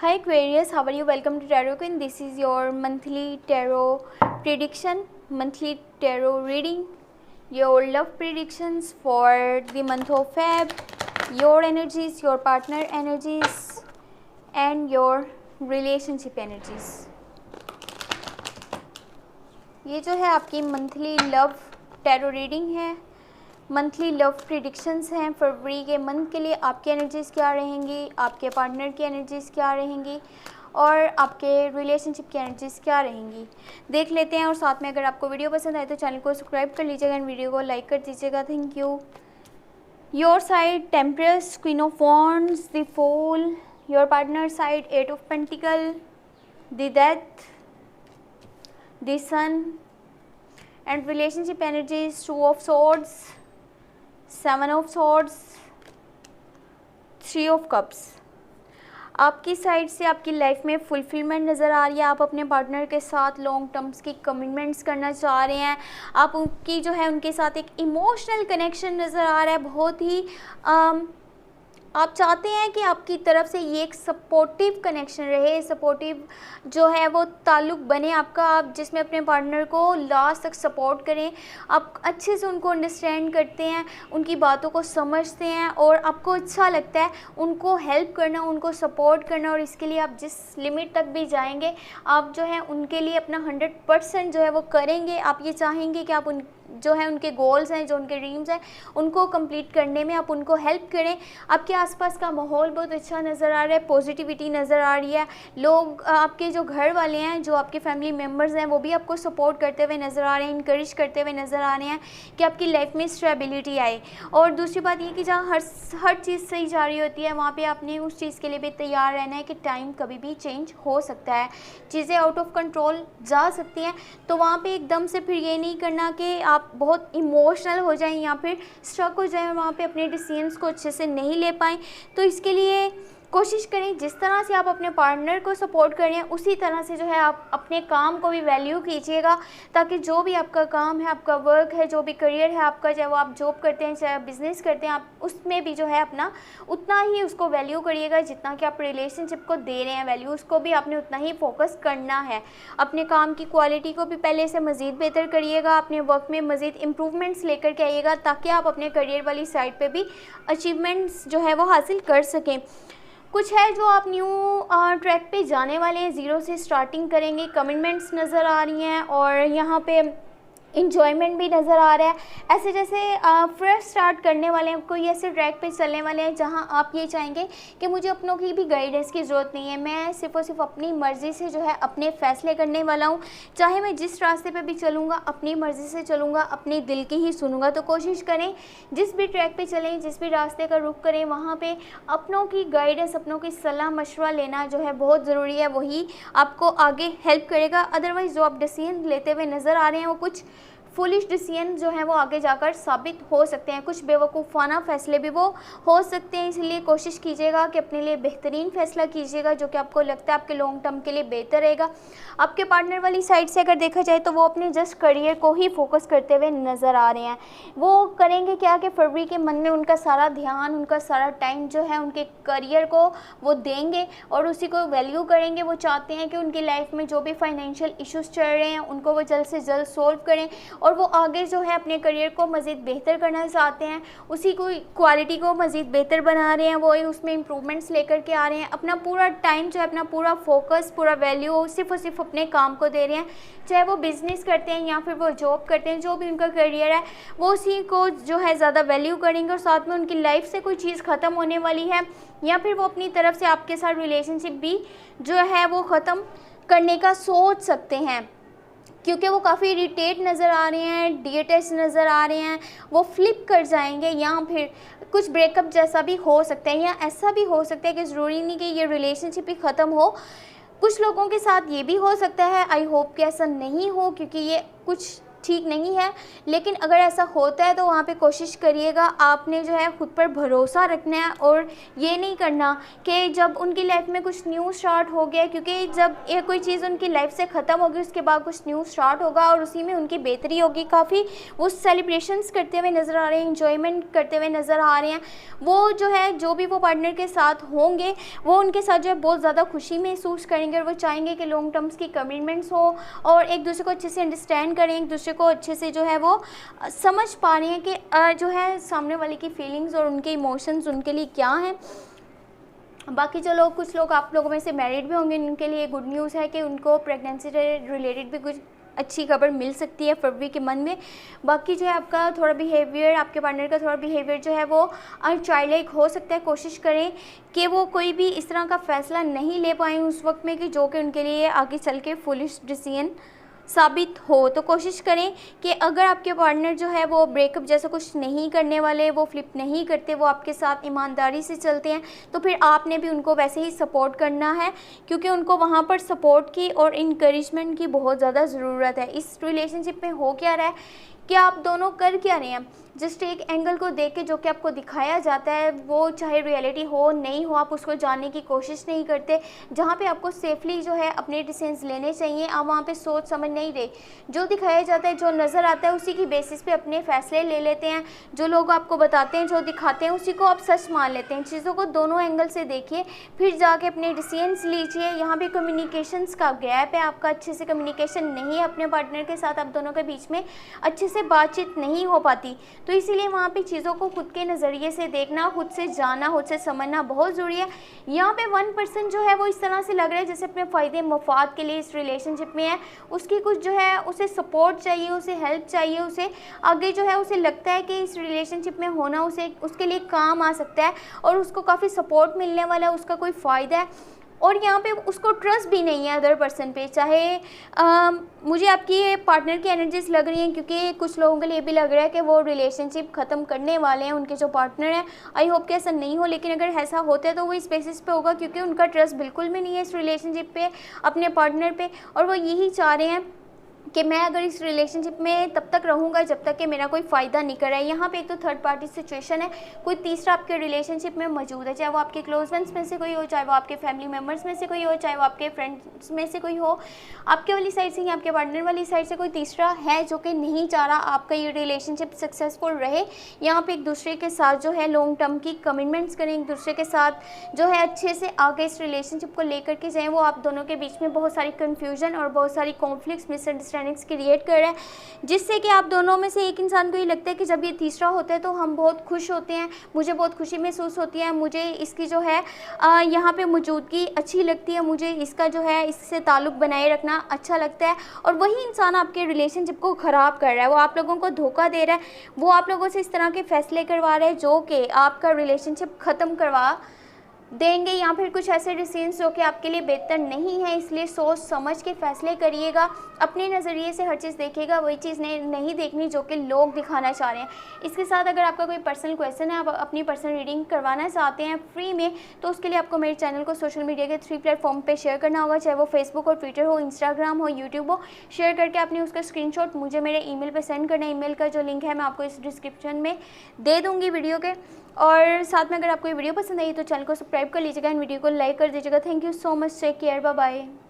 Hi Aquarius, how are you? Welcome to Tarot Queen. This is your monthly tarot prediction, monthly tarot reading, your love predictions for the month of Feb, your energies, your partner energies and your relationship energies. ये जो है आपकी monthly love tarot reading है, monthly love predictions हैं। फरवरी के month के लिए आपकी एनर्जीज़ क्या रहेंगी, आपके पार्टनर की एनर्जीज़ क्या रहेंगी और आपके रिलेशनशिप की एनर्जीज़ क्या रहेंगी, देख लेते हैं। और साथ में अगर आपको वीडियो पसंद आए तो चैनल को सब्सक्राइब कर लीजिएगा एंड वीडियो को लाइक कर दीजिएगा। Thank you. Your side temperance, queen of wands, the fool. Your partner side eight of pentacle, the death, the sun and relationship energies, two of swords, seven of swords, three of cups. आपकी side से आपकी life में fulfilment नज़र आ रही है। आप अपने partner के साथ लॉन्ग टर्म्स की कमिटमेंट्स करना चाह रहे हैं। आप उनकी जो है उनके साथ एक इमोशनल कनेक्शन नज़र आ रहा है। बहुत ही आप चाहते हैं कि आपकी तरफ से ये एक सपोर्टिव कनेक्शन रहे, सपोर्टिव जो है वो ताल्लुक़ बने आपका, आप जिसमें अपने पार्टनर को लास्ट तक सपोर्ट करें। आप अच्छे से उनको अंडरस्टैंड करते हैं, उनकी बातों को समझते हैं और आपको अच्छा लगता है उनको हेल्प करना, उनको सपोर्ट करना। और इसके लिए आप जिस लिमिट तक भी जाएंगे, आप जो है उनके लिए अपना 100% जो है वो करेंगे। आप ये चाहेंगे कि आप उन जो है उनके गोल्स हैं, जो उनके ड्रीम्स हैं, उनको कंप्लीट करने में आप उनको हेल्प करें। आपके आसपास का माहौल बहुत अच्छा नज़र आ रहा है, पॉजिटिविटी नज़र आ रही है। लोग आपके जो घर वाले हैं, जो आपके फैमिली मेम्बर्स हैं, वो भी आपको सपोर्ट करते हुए नज़र आ रहे हैं, इनकरेज करते हुए नज़र आ रहे हैं कि आपकी लाइफ में स्टेबिलिटी आए। और दूसरी बात ये कि जहाँ हर चीज़ सही जा रही होती है, वहाँ पर आपने उस चीज़ के लिए भी तैयार रहना है कि टाइम कभी भी चेंज हो सकता है, चीज़ें आउट ऑफ कंट्रोल जा सकती हैं। तो वहाँ पर एकदम से फिर ये नहीं करना कि आप बहुत इमोशनल हो जाएं या फिर स्ट्रक हो जाएं और वहाँ पे अपने डिसीजंस को अच्छे से नहीं ले पाएँ। तो इसके लिए कोशिश करें जिस तरह से आप अपने पार्टनर को सपोर्ट कर रहे हैं उसी तरह से जो है आप अपने काम को भी वैल्यू कीजिएगा, ताकि जो भी आपका काम है, आपका वर्क है, जो भी करियर है आपका, चाहे वो आप जॉब करते हैं, चाहे आप बिज़नेस करते हैं, आप उसमें भी जो है अपना उतना ही उसको वैल्यू करिएगा जितना कि आप रिलेशनशिप को दे रहे हैं वैल्यू, उसको भी आपने उतना ही फोकस करना है। अपने काम की क्वालिटी को भी पहले से मज़ीद बेहतर करिएगा, अपने वर्क में मज़ीद इम्प्रूवमेंट्स लेकर के आइएगा, ताकि आप अपने करियर वाली साइड पर भी अचीवमेंट्स जो है वो हासिल कर सकें। कुछ है जो आप न्यू ट्रैक पे जाने वाले हैं, ज़ीरो से स्टार्टिंग करेंगे, कमिटमेंट्स नज़र आ रही हैं और यहाँ पे इंजॉयमेंट भी नज़र आ रहा है। ऐसे जैसे फ्रेश स्टार्ट करने वाले हैं, कोई ऐसे ट्रैक पे चलने वाले हैं जहाँ आप ये चाहेंगे कि मुझे अपनों की भी गाइडेंस की ज़रूरत नहीं है, मैं सिर्फ़ और सिर्फ अपनी मर्ज़ी से जो है अपने फ़ैसले करने वाला हूँ। चाहे मैं जिस रास्ते पे भी चलूँगा अपनी मर्ज़ी से चलूँगा, अपने दिल की ही सुनूँगा। तो कोशिश करें जिस भी ट्रैक पे चलें, जिस भी रास्ते का रुख करें, वहाँ पे अपनों की गाइडेंस, अपनों की सलाह मशवरा लेना जो है बहुत ज़रूरी है। वही आपको आगे हेल्प करेगा। अदरवाइज़ जो आप डिसीजन लेते हुए नज़र आ रहे हैं वो कुछ फुलिश डिसीजन जो है वो आगे जाकर साबित हो सकते हैं, कुछ बेवकूफ़ाना फ़ैसले भी वो हो सकते हैं। इसलिए कोशिश कीजिएगा कि अपने लिए बेहतरीन फ़ैसला कीजिएगा जो कि आपको लगता है आपके लॉन्ग टर्म के लिए बेहतर रहेगा। आपके पार्टनर वाली साइड से अगर देखा जाए तो वो अपने जस्ट करियर को ही फोकस करते हुए नज़र आ रहे हैं। वो करेंगे क्या कि फरवरी के मंथ में उनका सारा ध्यान, उनका सारा टाइम जो है उनके करियर को वो देंगे और उसी को वैल्यू करेंगे। वो चाहते हैं कि उनकी लाइफ में जो भी फाइनेंशियल इश्यूज़ चल रहे हैं उनको वो जल्द से जल्द सोल्व करें और वो आगे जो है अपने करियर को मज़ीद बेहतर करना चाहते हैं, उसी को क्वालिटी को मज़ीद बेहतर बना रहे हैं, वो उसमें इम्प्रूवमेंट्स लेकर के आ रहे हैं। अपना पूरा टाइम जो है, अपना पूरा फोकस, पूरा वैल्यू सिर्फ़ और सिर्फ अपने काम को दे रहे हैं। चाहे वो बिज़नेस करते हैं या फिर वो जॉब करते हैं, जो भी उनका करियर है वो उसी को जो है ज़्यादा वैल्यू करेंगे। और साथ में उनकी लाइफ से कोई चीज़ ख़त्म होने वाली है या फिर वो अपनी तरफ से आपके साथ रिलेशनशिप भी जो है वो ख़त्म करने का सोच सकते हैं, क्योंकि वो काफ़ी इरिटेट नज़र आ रहे हैं, डिटेस्ट नज़र आ रहे हैं। वो फ्लिप कर जाएंगे या फिर कुछ ब्रेकअप जैसा भी हो सकता है, या ऐसा भी हो सकता है कि ज़रूरी नहीं कि ये रिलेशनशिप ही ख़त्म हो। कुछ लोगों के साथ ये भी हो सकता है, आई होप कि ऐसा नहीं हो, क्योंकि ये कुछ ठीक नहीं है। लेकिन अगर ऐसा होता है तो वहाँ पे कोशिश करिएगा, आपने जो है खुद पर भरोसा रखना है और ये नहीं करना कि जब उनकी लाइफ में कुछ न्यू स्टार्ट हो गया, क्योंकि जब ये कोई चीज़ उनकी लाइफ से ख़त्म होगी उसके बाद कुछ न्यू स्टार्ट होगा और उसी में उनकी बेहतरी होगी। काफ़ी वो सेलिब्रेशंस करते हुए नज़र आ रहे हैं, इंजॉयमेंट करते हुए नज़र आ रहे हैं। वो जो है जो भी वो पार्टनर के साथ होंगे वो उनके साथ जो है बहुत ज़्यादा खुशी महसूस करेंगे और वो चाहेंगे कि लॉन्ग टर्म्स की कमिटमेंट्स हो और एक दूसरे को अच्छे से अंडरस्टैंड करें, एक दूसरे को अच्छे से जो है वो समझ पा रहे हैं कि जो है सामने वाले की फीलिंग्स और उनके इमोशंस उनके लिए क्या हैं। बाकी जो लोग, कुछ लोग आप लोगों में से मैरिड भी होंगे, उनके लिए गुड न्यूज़ है कि उनको प्रेगनेंसी से रिलेटेड भी कुछ अच्छी खबर मिल सकती है फरवरी के मंथ में। बाकी जो है आपका थोड़ा बिहेवियर, आपके पार्टनर का थोड़ा बिहेवियर जो है वो अनचाइल्ड लाइक हो सकता है। कोशिश करें कि वो कोई भी इस तरह का फ़ैसला नहीं ले पाएँ उस वक्त में कि जो कि उनके लिए आगे चल के फुलिश डिसीजन साबित हो। तो कोशिश करें कि अगर आपके पार्टनर जो है वो ब्रेकअप जैसा कुछ नहीं करने वाले, वो फ्लिप नहीं करते, वो आपके साथ ईमानदारी से चलते हैं, तो फिर आपने भी उनको वैसे ही सपोर्ट करना है, क्योंकि उनको वहाँ पर सपोर्ट की और इनकरेजमेंट की बहुत ज़्यादा ज़रूरत है। इस रिलेशनशिप में हो क्या रहा है कि आप दोनों कर क्या रहे हैं, जस्ट एक एंगल को देख के जो कि आपको दिखाया जाता है, वो चाहे रियलिटी हो नहीं हो, आप उसको जानने की कोशिश नहीं करते। जहाँ पे आपको सेफली जो है अपने डिसीजंस लेने चाहिए, आप वहाँ पे सोच समझ नहीं रहे। जो दिखाया जाता है, जो नज़र आता है, उसी की बेसिस पे अपने फ़ैसले ले लेते हैं। जो लोग आपको बताते हैं, जो दिखाते हैं, उसी को आप सच मान लेते हैं। चीज़ों को दोनों एंगल से देखिए, फिर जाके अपने डिसीजंस लीजिए। यहाँ पे कम्युनिकेशंस का गैप है, आपका अच्छे से कम्युनिकेशन नहीं है अपने पार्टनर के साथ, आप दोनों के बीच में अच्छे से बातचीत नहीं हो पाती। तो इसीलिए वहाँ पे चीज़ों को खुद के नज़रिए से देखना, खुद से जानना, खुद से समझना बहुत ज़रूरी है। यहाँ पे 1% जो है वो इस तरह से लग रहा है जैसे अपने फ़ायदे मफाद के लिए इस रिलेशनशिप में है, उसकी कुछ जो है उसे सपोर्ट चाहिए, उसे हेल्प चाहिए, उसे आगे जो है उसे लगता है कि इस रिलेशनशिप में होना उसे उसके लिए काम आ सकता है और उसको काफ़ी सपोर्ट मिलने वाला है, उसका कोई फ़ायदा है। और यहाँ पे उसको ट्रस्ट भी नहीं है अदर पर्सन पे। चाहे मुझे आपकी ये पार्टनर की एनर्जीज लग रही हैं, क्योंकि कुछ लोगों के लिए भी लग रहा है कि वो रिलेशनशिप ख़त्म करने वाले हैं, उनके जो पार्टनर हैं। आई होप कि ऐसा नहीं हो, लेकिन अगर ऐसा होता है तो वो इस बेसिस पे होगा क्योंकि उनका ट्रस्ट बिल्कुल भी नहीं है इस रिलेशनशिप पे, अपने पार्टनर पे, और वो यही चाह रहे हैं कि मैं अगर इस रिलेशनशिप में तब तक रहूँगा जब तक कि मेरा कोई फ़ायदा नहीं कर रहा है। यहाँ पे एक तो थर्ड पार्टी सिचुएशन है, कोई तीसरा आपके रिलेशनशिप में मौजूद है, चाहे वो आपके क्लोज फ्रेंड्स में से कोई हो, चाहे वो आपके फैमिली मेम्बर्स में से कोई हो, चाहे वो आपके फ्रेंड्स में से कोई हो, आपके वाली साइड से या आपके पार्टनर वाली साइड से कोई तीसरा है जो कि नहीं चाह रहा आपका ये रिलेशनशिप सक्सेसफुल रहे। यहाँ पर एक दूसरे के साथ जो है लॉन्ग टर्म की कमिटमेंट्स करें, एक दूसरे के साथ जो है अच्छे से आगे इस रिलेशनशिप को लेकर के जाएँ। वो आप दोनों के बीच में बहुत सारी कन्फ्यूजन और बहुत सारी कॉन्फ्लिक्ट्स, मिसअंडरस्टैंडिंग्स क्रिएट कर रहा है, जिससे कि आप दोनों में से एक इंसान को ये लगता है कि जब ये तीसरा होता है तो हम बहुत खुश होते हैं, मुझे बहुत खुशी महसूस होती है, मुझे इसकी जो है यहाँ पे मौजूदगी अच्छी लगती है, मुझे इसका जो है इससे ताल्लुक़ बनाए रखना अच्छा लगता है। और वही इंसान आपके रिलेशनशिप को ख़राब कर रहा है, वो आप लोगों को धोखा दे रहा है, वो आप लोगों से इस तरह के फ़ैसले करवा रहा है जो कि आपका रिलेशनशिप ख़त्म करवा देंगे, या फिर कुछ ऐसे डिसीजंस जो कि आपके लिए बेहतर नहीं है। इसलिए सोच समझ के फ़ैसले करिएगा, अपने नज़रिए से हर चीज़ देखिएगा, वही चीज़ नहीं देखनी जो कि लोग दिखाना चाह रहे हैं। इसके साथ अगर आपका कोई पर्सनल क्वेश्चन है, आप अपनी पर्सनल रीडिंग करवाना चाहते हैं फ्री में, तो उसके लिए आपको मेरे चैनल को सोशल मीडिया के 3 प्लेटफॉर्म पर शेयर करना होगा, चाहे वो फेसबुक और ट्विटर हो, इंस्टाग्राम हो, यूट्यूब हो। शेयर करके आपने उसका स्क्रीनशॉट मुझे मेरे ईमेल पर सेंड करना है। ईमेल का जो लिंक है मैं आपको इस डिस्क्रिप्शन में दे दूँगी वीडियो के। और साथ में अगर आपको ये वीडियो पसंद आई तो चैनल को सब्सक्राइब कर लीजिएगा एंड वीडियो को लाइक कर दीजिएगा। Thank you so much, take care, bye bye.